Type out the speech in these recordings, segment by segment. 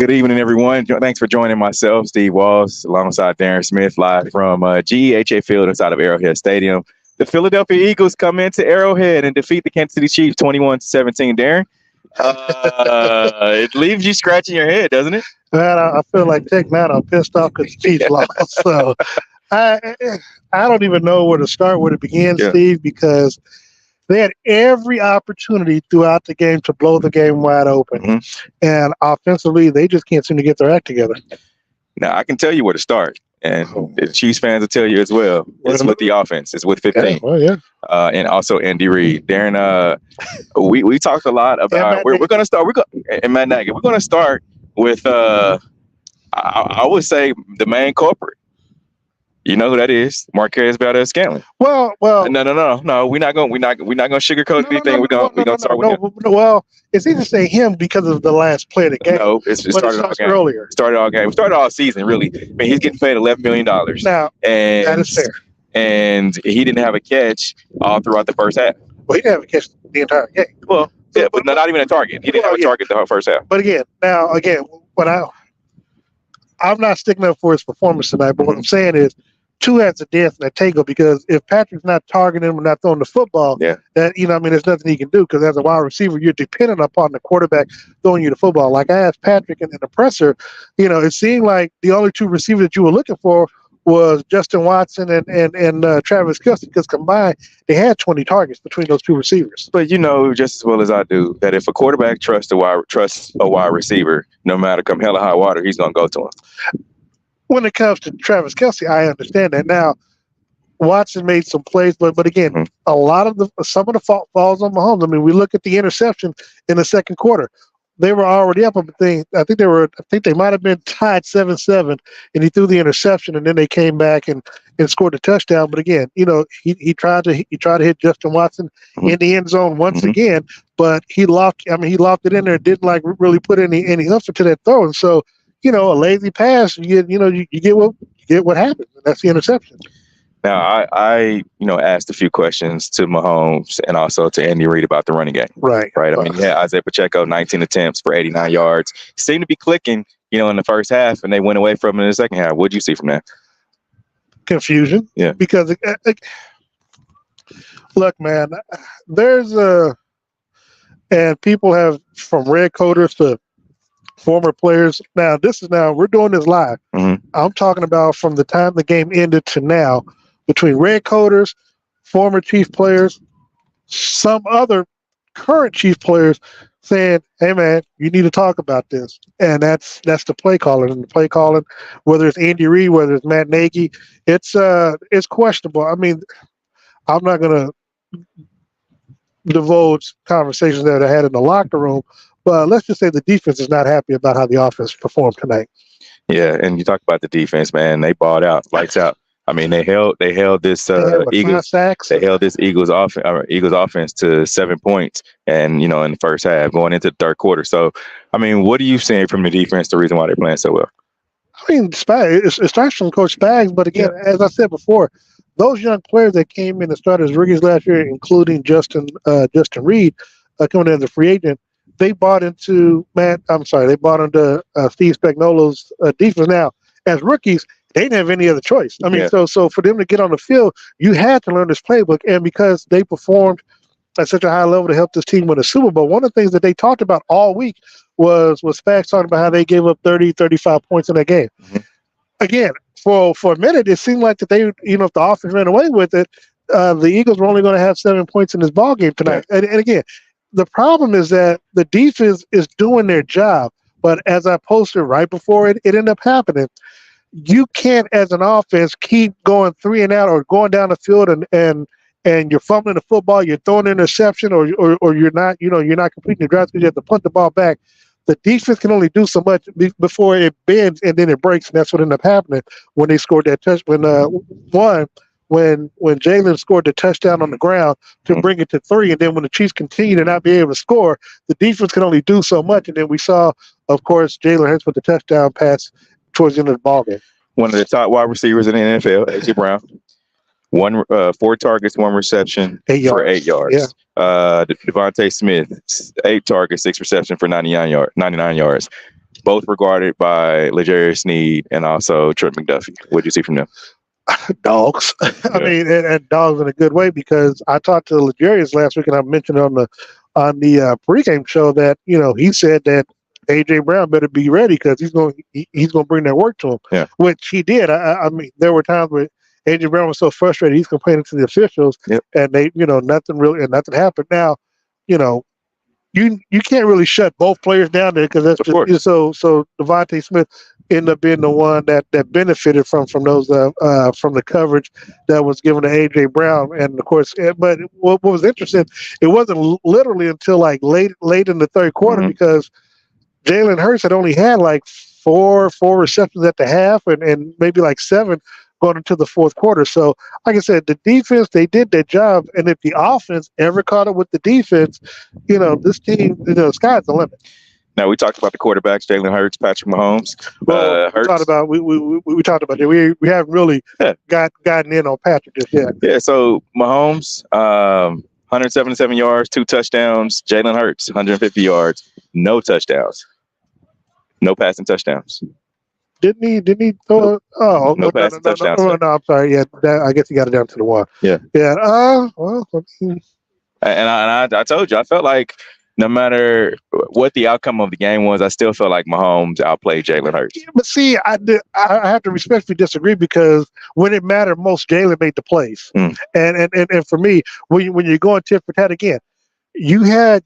Good evening, everyone. Thanks for joining myself, Steve Walls, alongside Darren Smith, live from G.EH.A field inside of Arrowhead Stadium. The Philadelphia Eagles come into Arrowhead and defeat the Kansas City Chiefs 21-17. Darren, it leaves you scratching your head, doesn't it? Man, I feel like taking that. I'm pissed off because the Chiefs lost. So I don't even know where to start, where to begin, Steve, because they had every opportunity throughout the game to blow the game wide open. And offensively, they just can't seem to get their act together. Now, I can tell you where to start. And the Chiefs fans will tell you as well. It's with the offense. It's with 15. And also Andy Reid. Darren, we talked a lot about we're going to start. And Matt Nagy. We're going to start with I would say the main culprit. You know who that is? Marquez Valdez-Scantling. Well. No. We're not going to sugarcoat anything. We're going to start with him. Well, it's easy to say him because of the last play of the game. No, it started all game. Earlier. Started all game. We started all season, really. I mean, he's getting paid $11 million. Now, that is fair. And he didn't have a catch all throughout the first half. Well, he didn't have a catch the entire game. Well, yeah, but not even a target. He didn't have a target the whole first half. But again, when I'm not sticking up for his performance tonight, but what I'm saying is, two has a death and a tango, because if Patrick's not targeting him or not throwing the football, that there's nothing he can do, because as a wide receiver, you're dependent upon the quarterback throwing you the football. Like I asked Patrick in the presser, it seemed like the only two receivers that you were looking for was Justin Watson and Travis Kelce, because combined they had 20 targets between those two receivers. But you know just as well as I do that if a quarterback trusts a wide receiver, no matter come hell or high water, he's going to go to him. When it comes to Travis Kelce, I understand that. Now, Watson made some plays, but again, some of the fault falls on Mahomes. I mean, we look at the interception in the second quarter. They were already up. I think they might have been tied 7-7, and he threw the interception, and then they came back and scored a touchdown. But again, he tried to hit Justin Watson in the end zone once again, but he locked it in there. Didn't really put any effort to that throw, and so. A lazy pass, you get what happens, and that's the interception. Now, I asked a few questions to Mahomes and also to Andy Reid about the running game. Right. I mean, Isaiah Pacheco, 19 attempts for 89 yards. Seemed to be clicking, in the first half, and they went away from it in the second half. What did you see from that? Confusion. Yeah. Because, look, man, and people have, from red coders to former players. Now, we're doing this live. I'm talking about from the time the game ended to now, between red coders, former Chief players, some other current Chief players saying, hey, man, you need to talk about this. And that's the play calling. And the play calling, whether it's Andy Reid, whether it's Matt Nagy, it's questionable. I mean, I'm not going to divulge conversations that I had in the locker room, but let's just say the defense is not happy about how the offense performed tonight. Yeah, and you talk about the defense, man. They balled out, lights out. I mean, they held this Eagles offense to 7 points, and in the first half, going into the third quarter. So, I mean, what are you saying from the defense? The reason why they're playing so well? I mean, it starts from Coach Spags, but again, as I said before, those young players that came in and started as rookies last year, including Justin Reid, coming in as a free agent. They bought into Steve Spagnuolo's defense. Now, as rookies, they didn't have any other choice. I mean, so for them to get on the field, you had to learn this playbook. And because they performed at such a high level to help this team win a Super Bowl, one of the things that they talked about all week was Spags talking about how they gave up 30, 35 points in that game. Again, for a minute, it seemed like that they, if the offense ran away with it, the Eagles were only going to have 7 points in this ball game tonight. And again, the problem is that the defense is doing their job, but as I posted right before it ended up happening, you can't, as an offense, keep going 3 and out or going down the field and you're fumbling the football, you're throwing an interception, or you're not, you're not completing the drive because you have to punt the ball back. The defense can only do so much before it bends and then it breaks, and that's what ended up happening when they scored that touch. When Jalen scored the touchdown on the ground to bring it to 3, and then when the Chiefs continued to not be able to score, the defense can only do so much. And then we saw, of course, Jalen Hurts with the touchdown pass towards the end of the ballgame. One of the top wide receivers in the NFL, A.J. Brown. 4 targets, 1 reception for 8 yards. Yeah. Devontae Smith, 8 targets, 6 reception for 99 yards. both regarded by L'Jarius Sneed and also Trent McDuffie. What did you see from them? Dogs. I mean, and dogs in a good way, because I talked to L'Jarius last week, and I mentioned on the pregame show that he said that A.J. Brown better be ready because he's going to bring that work to him. Yeah. Which he did. I mean, there were times where A.J. Brown was so frustrated he's complaining to the officials, and they nothing happened. Now, you can't really shut both players down there, because that's just so Devontae Smith ended up being the one that benefited from those from the coverage that was given to A.J. Brown. And of course, but what was interesting, it wasn't literally until like late in the third quarter, because Jalen Hurts had only had like four receptions at the half, and maybe like 7 going into the fourth quarter. So, like I said, the defense, they did their job, and if the offense ever caught up with the defense, this team, the sky's the limit. Now, we talked about the quarterbacks, Jalen Hurts, Patrick Mahomes. Well, we talked about it. We haven't really gotten in on Patrick just yet. Yeah, so Mahomes, 177 yards, 2 touchdowns. Jalen Hurts, 150 yards, no touchdowns. No passing touchdowns. Didn't he throw? Oh, no passing touchdowns. No, I'm sorry. Yeah, I guess he got it down to the 1. Yeah. Yeah. Well. And I told you, I felt like no matter what the outcome of the game was, I still felt like Mahomes outplayed Jalen Hurts. Yeah, but see, I have to respectfully disagree, because when it mattered most, Jalen made the plays. And for me, when you're going tit for tat again, you had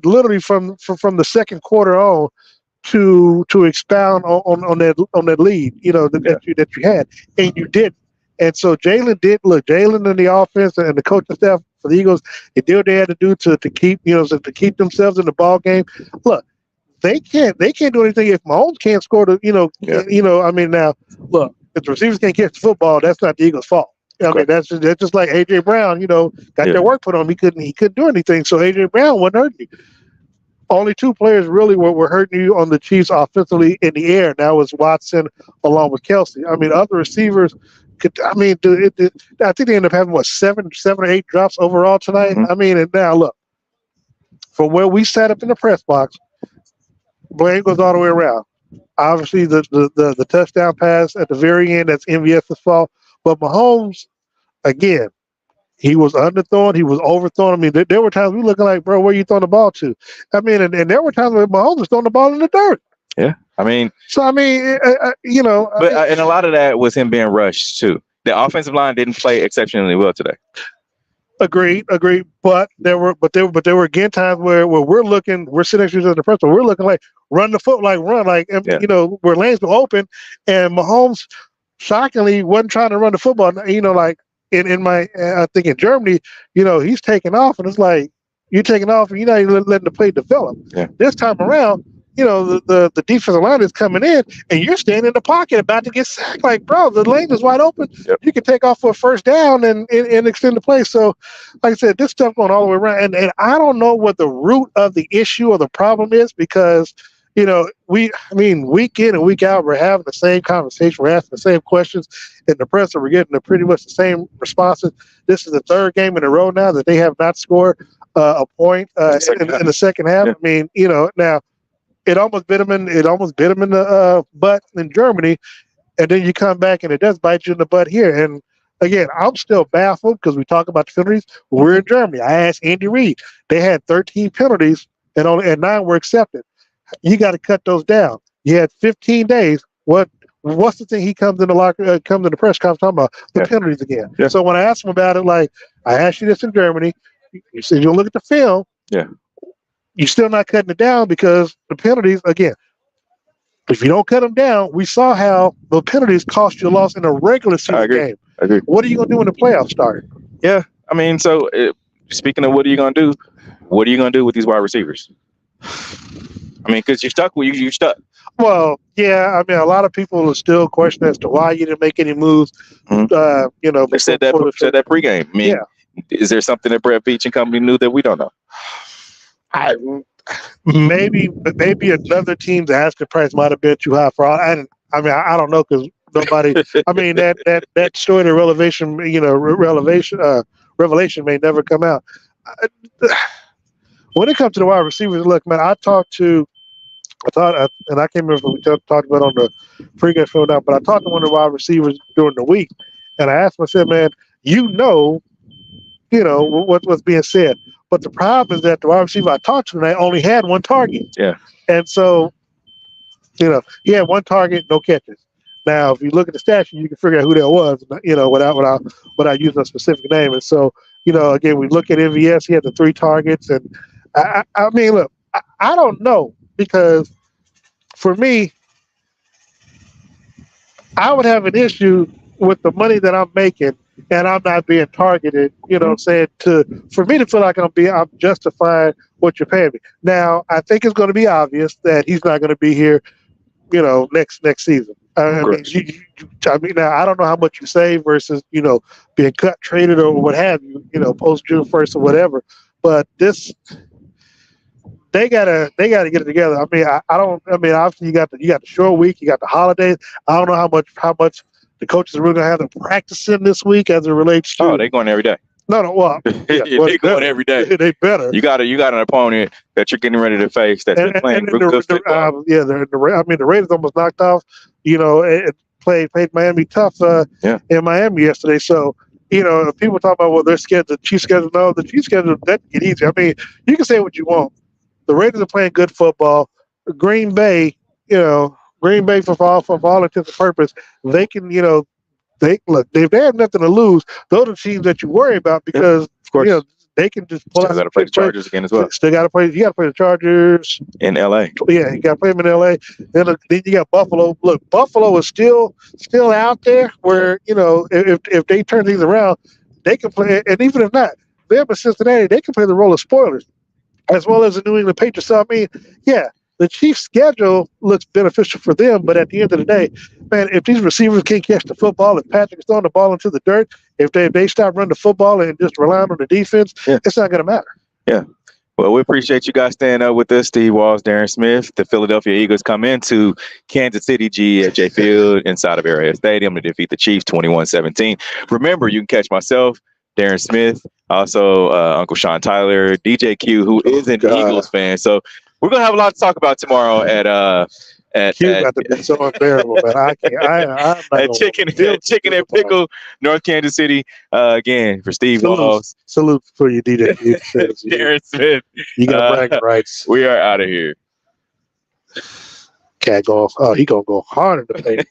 literally from the second quarter on to expound on that lead, that you had, and you didn't. And so Jalen did. Look, Jalen and the offense and the coaching staff for the Eagles, they did what they had to do to keep to keep themselves in the ball game. Look, they can't do anything if Mahomes can't score. I mean, now look, if the receivers can't catch the football, that's not the Eagles' fault. I mean, that's just like A.J. Brown. Got their work put on him. He couldn't do anything. So A.J. Brown wasn't hurting you. Only 2 players really were hurting you on the Chiefs offensively in the air. That was Watson along with Kelsey. I mean, other receivers I think they ended up having 7 or 8 drops overall tonight. I mean, and now look, from where we sat up in the press box, blame goes all the way around. Obviously, the touchdown pass at the very end, that's MVS's fault. But Mahomes, again, he was underthrown. He was overthrown. I mean, there were times we looking like, bro, where you throwing the ball to? I mean, and there were times where Mahomes was throwing the ball in the dirt. Yeah, I mean. So, I mean, But and a lot of that was him being rushed, too. The offensive line didn't play exceptionally well today. Agreed. But there were again times where we're sitting next to each other in the press, but we're looking like run, where lanes were open, and Mahomes shockingly wasn't trying to run the football. Like in my, I think in Germany, he's taking off, and it's like you're taking off, and you're not even letting the play develop. Yeah. This time around, the defensive line is coming in, and you're standing in the pocket about to get sacked. Like, bro, the lane is wide open. Yep. You can take off for a first down and extend the play. So, like I said, this stuff going all the way around. And I don't know what the root of the issue or the problem is, because, week in and week out, we're having the same conversation. We're asking the same questions in the press, and we're getting pretty much the same responses. This is the 3rd game in a row now that they have not scored a point in the second half. Yeah. I mean, now, it almost bit him in the butt in Germany, and then you come back and it does bite you in the butt here. And again, I'm still baffled because we talk about the penalties. We're in Germany. I asked Andy Reid. They had 13 penalties and 9 were accepted. You got to cut those down. You had 15 days. What's the thing? He comes in the press conference talking about the penalties again. Yeah. So when I asked him about it, like, I asked you this in Germany, you said you'll look at the film. Yeah. You're still not cutting it down because the penalties, again, if you don't cut them down, we saw how the penalties cost you a loss in a regular season game. I agree. What are you going to do when the playoffs start? Yeah. I mean, so speaking of what are you going to do, what are you going to do with these wide receivers? I mean, because you're stuck. You're stuck. Well, yeah. I mean, a lot of people are still questioning as to why you didn't make any moves. They said that pregame. I mean, is there something that Brett Veach and company knew that we don't know? Maybe another team's asking price might have been too high for all. I don't know, because nobody. I mean, that story of revelation may never come out. When it comes to the wide receivers, look, man, I talked to and I can't remember if we talked about on the pregame show now, but I talked to one of the wide receivers during the week, and I asked him, I said, man, what's being said. But the problem is that the wide receiver I talked to tonight only had one target. Yeah. And so, he had one target, no catches. Now, if you look at the stats, you can figure out who that was, without using a specific name. And so, again, we look at MVS, he had the 3 targets. And I mean, look, I don't know, because for me, I would have an issue with the money that I'm making and I'm not being targeted, you know what I'm saying, for me to feel like I'm justifying what you're paying me. Now, I think it's going to be obvious that he's not going to be here, next season. I mean, now I don't know how much you save versus, being cut, traded, or what have you, post June 1st or whatever. But they gotta get it together. I mean, obviously you got the short week, you got the holidays. I don't know how much the coaches are really gonna have them practicing this week as it relates to. Oh, they're going every day. No, well, they're going every day. They better. You got an opponent that you're getting ready to face that's been playing good football. The Raiders almost knocked off. It played Miami tough in Miami yesterday. So, people talk about their schedule, the Chiefs schedule. No, the Chiefs schedule that get easy. I mean, you can say what you want. The Raiders are playing good football. Green Bay, for all intents and purposes, they can, if they have nothing to lose, those are the teams that you worry about because, of course, they can just pull out. Still got to play the Chargers again as well. You got to play the Chargers in L.A. Yeah, you got to play them in L.A. Then you got Buffalo. Look, Buffalo is still out there where, if they turn things around, they can play. And even if not, them in Cincinnati, they can play the role of spoilers, as well as the New England Patriots. So, I mean, yeah, the Chiefs' schedule looks beneficial for them, but at the end of the day, man, if these receivers can't catch the football, if Patrick's throwing the ball into the dirt, if they stop running the football and just relying on the defense, it's not going to matter. Yeah. Well, we appreciate you guys staying up with us. Steve Walls, Darren Smith. The Philadelphia Eagles come into Kansas City G.EH.A Field inside of Arrowhead Stadium to defeat the Chiefs 21-17. Remember, you can catch myself, Darren Smith, also Uncle Sean Tyler, DJ Q, who is an Eagles fan. So we're gonna have a lot to talk about tomorrow at Q got to be so unbearable, man. I can't. At Chicken and Pickle, North Kansas City. Again, for Steve Walls. Salute for you, DJ Q. Darren Smith. You got bragging rights. We are out of here. Cat go. Oh, he gonna go hard in the paint.